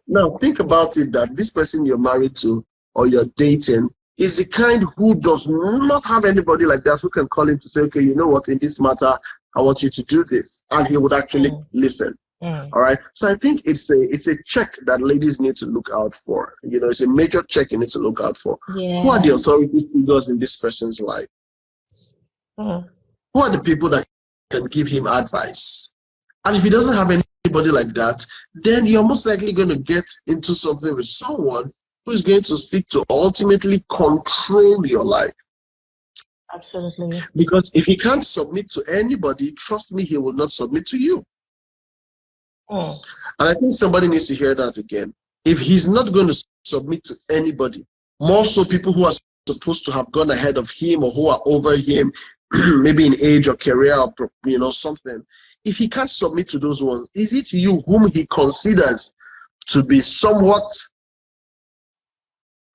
Now think about it, that this person you're married to or you're dating is the kind who does not have anybody like that who can call him to say, okay, you know what, in this matter, I want you to do this. And he would actually listen. All right. So I think it's a check that ladies need to look out for. It's a major check you need to look out for. Yes. Who are the authority figures in this person's life? Who are the people that can give him advice? And if he doesn't have anybody like that, then you're most likely going to get into something with someone who is going to seek to ultimately control your life. Absolutely. Because if he can't submit to anybody, trust me, he will not submit to you. And I think somebody needs to hear that again. If he's not going to submit to anybody, more so people who are supposed to have gone ahead of him or who are over him, maybe in age or career or something, if he can't submit to those ones, is it you whom he considers to be somewhat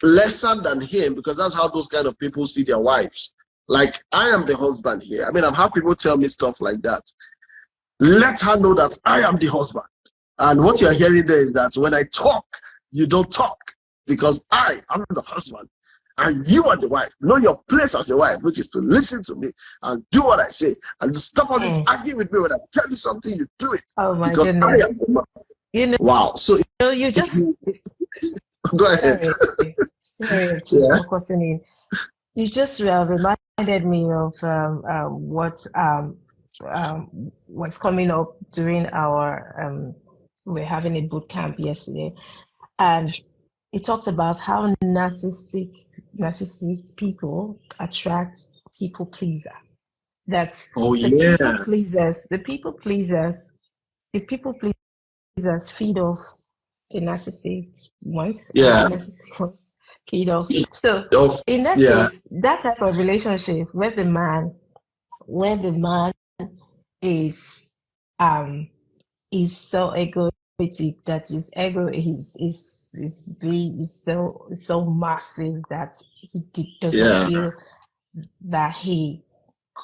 lesser than him? Because that's how those kind of people see their wives. Like, I am the husband here. I mean, I've had people tell me stuff like that. Let her know that I am the husband. And what you're hearing there is that when I talk, you don't talk, because I am the husband and you are the wife. Know your place as a wife, which is to listen to me and do what I say, and to stop all this arguing with me. When I tell you something, you do it. Oh my because goodness! I am the man. Wow. So you just go ahead. Sorry, you just reminded me of what's coming up during our we're having a boot camp yesterday, and it talked about how narcissistic people attract people pleaser. That's the people pleasers feed off the narcissistic ones. Yeah. The narcissistic ones feed off. So in that case, that type of relationship where the man is so egoistic that his ego is so massive that he doesn't feel that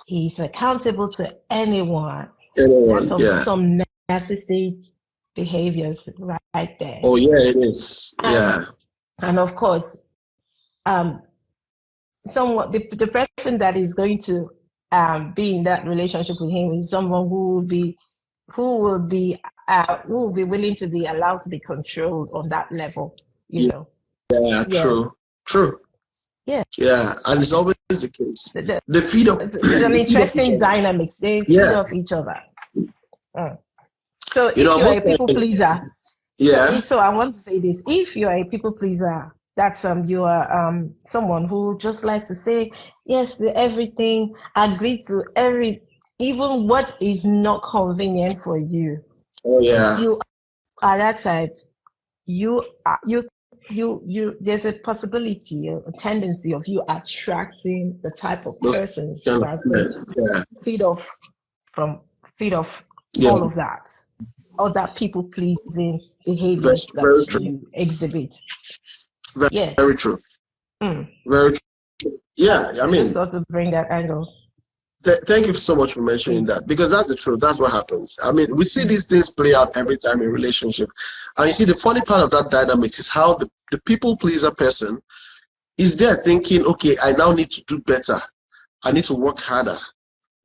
he's accountable to anyone. That's some narcissistic behaviors right there. Oh yeah, it is. And of course, somewhat the person that is going to be in that relationship with him is someone who will be willing to be allowed to be controlled on that level, know. Yeah, true. Yeah. Yeah, and it's always the case. They feed off. There's an interesting dynamics. They feed off each other. So if you're a people pleaser, so I want to say this: if you are a people pleaser, that's you are someone who just likes to say yes to everything, agree to even what is not convenient for you. Oh yeah. If you are that type, you there's a possibility, a tendency of you attracting the type of persons who are going to feed off all of that, all that people pleasing behaviors that you exhibit. Very true. Very true. Yeah, I mean, just thought to bring that angle. Thank you so much for mentioning that, because that's the truth. That's what happens. I mean, we see these things play out every time in a relationship. And you see, the funny part of that dynamic is how the people pleaser person is there thinking, okay, I now need to do better. I need to work harder.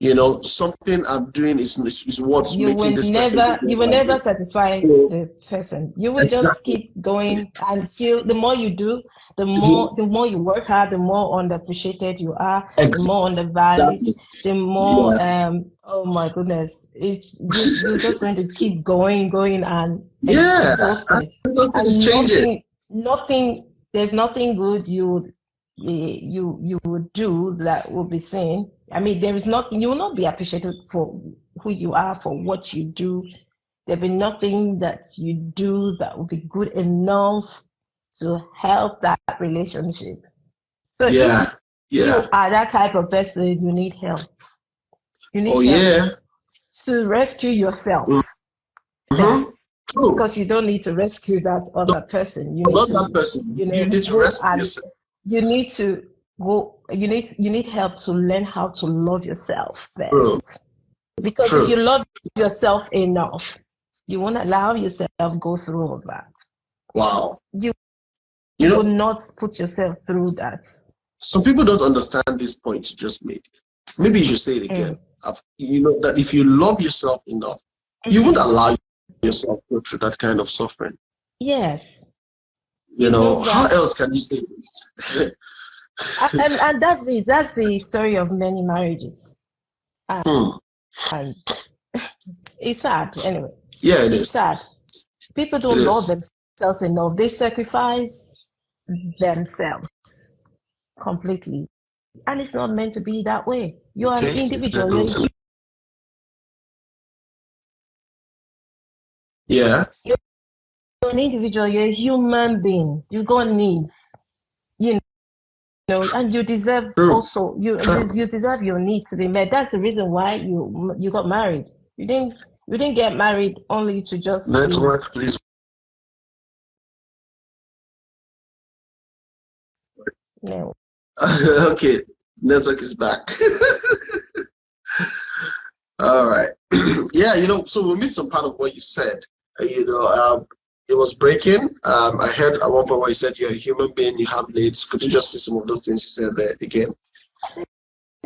You know, something I'm doing is what's making this person. You will never satisfy the person. You will just keep going and feel the more you do, the more you work hard, the more underappreciated you are, the more undervalued, the more oh my goodness, you're just going to keep going and exhausted. And there's nothing good you would do that will be seen. I mean, you will not be appreciated for who you are, for what you do. There'll be nothing that you do that will be good enough to help that relationship. So if you are that type of person, you need help. You need help to rescue yourself first. True. Because you don't need to rescue that other person. You need to rescue yourself. You need to go. You need help to learn how to love yourself first. Because if you love yourself enough, you won't allow yourself go through all that. Wow. You will not put yourself through that. Some people don't understand this point you just made. Maybe you should say it again. You know that if you love yourself enough, you won't allow yourself to go through that kind of suffering. Yes. You know, how else can you say this? and that's it. That's the story of many marriages. And it's sad anyway. Yeah, it's sad. People don't love themselves enough. They sacrifice themselves completely. And it's not meant to be that way. You're an individual. You're an individual. You're a human being. You've got needs. You know, and you deserve also. You deserve your needs to be met. That's the reason why you got married. You didn't get married only to just network, please. No. Okay, network is back. All right. Yeah, you know, so we missed some part of what you said. You know, it was breaking. I heard at one point where you said you're a human being, you have needs. Could you just see some of those things you said there again? I said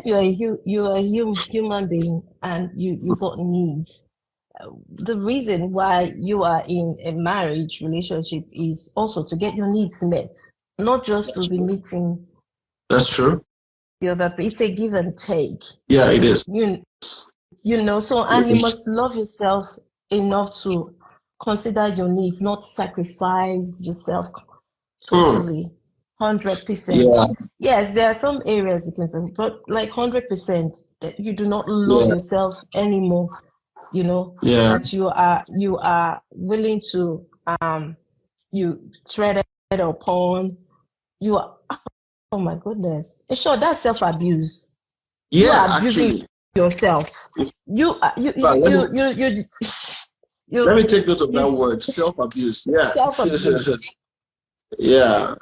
you're a human being and you got needs. The reason why you are in a marriage relationship is also to get your needs met, not just to be meeting. That's true. The other, it's a give and take. Yeah, it is. You know, so, and you must love yourself enough to consider your needs, not sacrifice yourself totally, 100%. Yeah. Yes, there are some areas you can say, but like 100% that you do not love yourself anymore. You know, that you are willing to you tread upon. You are, oh my goodness. Sure, that's self-abuse. Yeah, you are abusing yourself. You let me take note of that word, self-abuse. Yeah. Self-abuse. Yeah.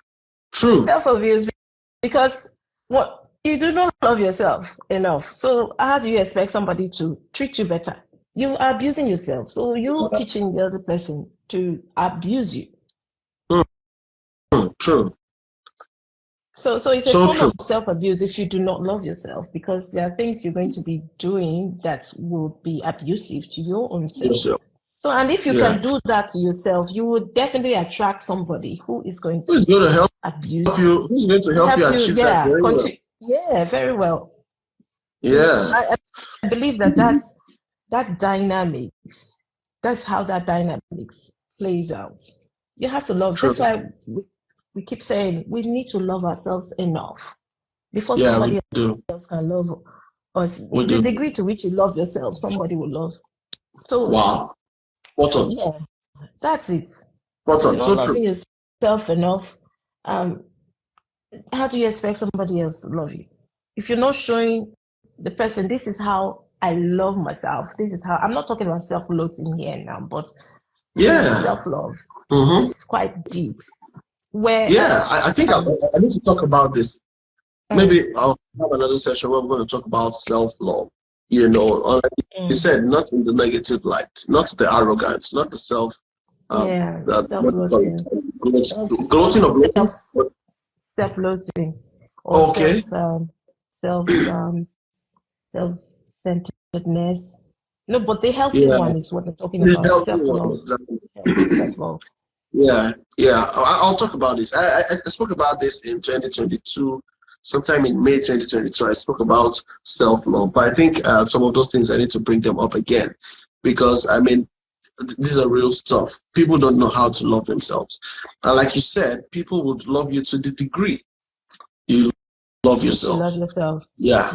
True. Self-abuse, because what you do not love yourself enough. So how do you expect somebody to treat you better? You are abusing yourself. So you're teaching the other person to abuse you. True. So it's a form of self-abuse if you do not love yourself, because there are things you're going to be doing that will be abusive to your own self. So, and if you can do that to yourself, you will definitely attract somebody who is going to help abuse you. Who's going to help you achieve that very well? Yeah, very well. Yeah. I believe that dynamics, that's how that dynamics plays out. You have to love. True. That's why we keep saying we need to love ourselves enough before somebody else can love us. It's the degree to which you love yourself, somebody will love. So wow. Spot on. Yeah, that's it. Spot on. So true. yourself enough, how do you expect somebody else to love you? If you're not showing the person, this is how I love myself. This is how, I'm not talking about self-loathing here now, but self-love. It's quite deep. Where I think I need to talk about this. Maybe I'll have another session where we're going to talk about self-love. You know, like you said, not in the negative light, not the arrogance, not the self-loathing. Gloating or bloating? Self-loathing. Or self-centeredness. No, but the healthy one is what I'm talking about. Self-love. Exactly. Self-love. Yeah. I'll talk about this. I spoke about this in 2022. Sometime in May 2022, I spoke about self-love. But I think some of those things I need to bring them up again, because I mean, these are real stuff. People don't know how to love themselves. And like you said, people would love you to the degree you love yourself. You love yourself. Yeah.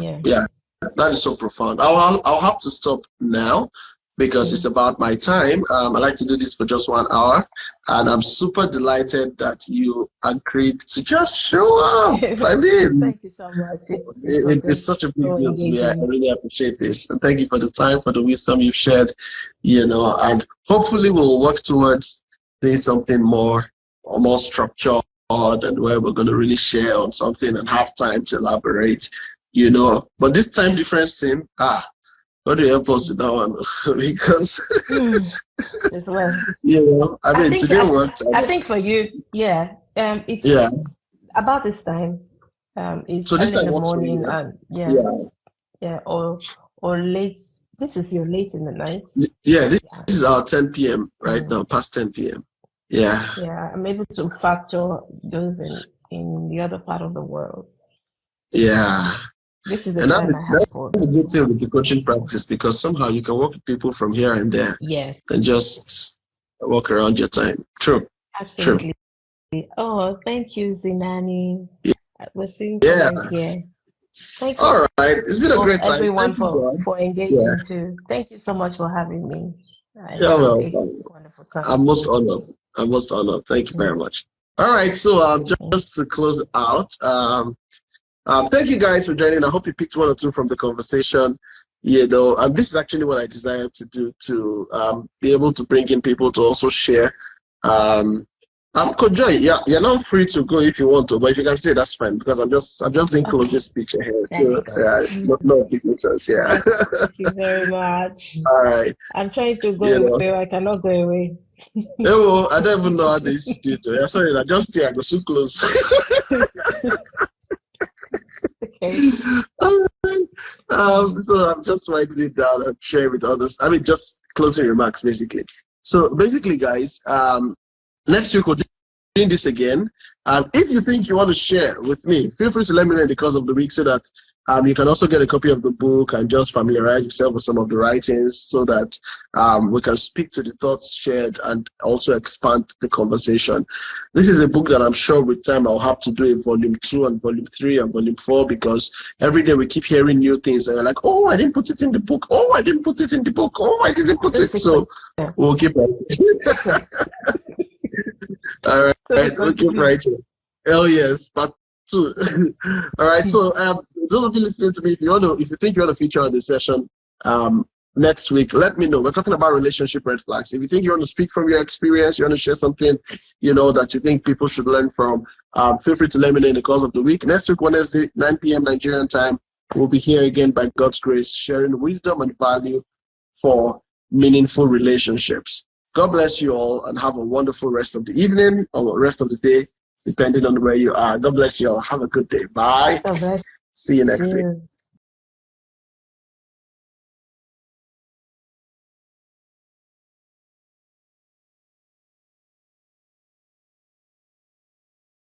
That is so profound. I'll have to stop now because it's about my time. I like to do this for just 1 hour, and I'm super delighted that you agreed to just show up. I mean, thank you so much. It's such a big deal to me. I really appreciate this, and thank you for the time, for the wisdom you've shared. You know, and hopefully we'll work towards doing something more structured, and where we're going to really share on something and have time to elaborate. You know, but this time difference thing, what do you help us with that one? Because as well, you know, I mean, today worked. I think for you, it's about this time. It's so early in the morning, and or late. This is your late in the night. Yeah, this is our 10 p.m. right now, past 10 p.m. Yeah, I'm able to factor those in the other part of the world. Yeah. This is the time I have for this. That's a good thing with the coaching practice, because somehow you can work with people from here and there. Yes. And just walk around your time. True. Absolutely. True. Oh, thank you, Zinani. We're seeing comments here. Thank you. All right. It's been a great time. Everyone for engaging too. Thank you so much for having me. You're welcome. Wonderful time. I'm most honored. Thank you very much. All right. So just to close out, thank you guys for joining. I hope you picked one or two from the conversation. You know, and this is actually what I desired to do, to be able to bring in people to also share. Coach Joy, you're not free to go if you want to, but if you can stay, that's fine, because I'm just doing closing speech here. So no signatures. Yeah. Thank you very much. All right. I'm trying to go away. I cannot go away. Oh, I don't even know how this is due to. Sorry, I just I go so close. Okay. So I'm just writing it down and sharing with others. I mean, just closing remarks, basically. So basically, guys, next week we'll do this again. If you think you want to share with me, feel free to let me know in the course of the week, so that you can also get a copy of the book and just familiarize yourself with some of the writings, so that we can speak to the thoughts shared and also expand the conversation. This is a book that I'm sure with time I'll have to do a volume 2 and volume 3 and volume 4, because every day we keep hearing new things and you're like, oh, I didn't put it in the book. Oh, I didn't put it in the book. Oh, I didn't put it. So we'll keep writing. All right, we'll keep writing. Oh yes, but two. All right, so those of you listening to me, if you think you want to feature on this session next week, let me know. We're talking about relationship red flags. If you think you want to speak from your experience, you want to share something, that you think people should learn from, feel free to let me know in the course of the week. Next week, Wednesday, 9 p.m. Nigerian time, we'll be here again by God's grace, sharing wisdom and value for meaningful relationships. God bless you all, and have a wonderful rest of the evening or rest of the day, depending on where you are. God bless you all. Have a good day. Bye. God bless See you next week.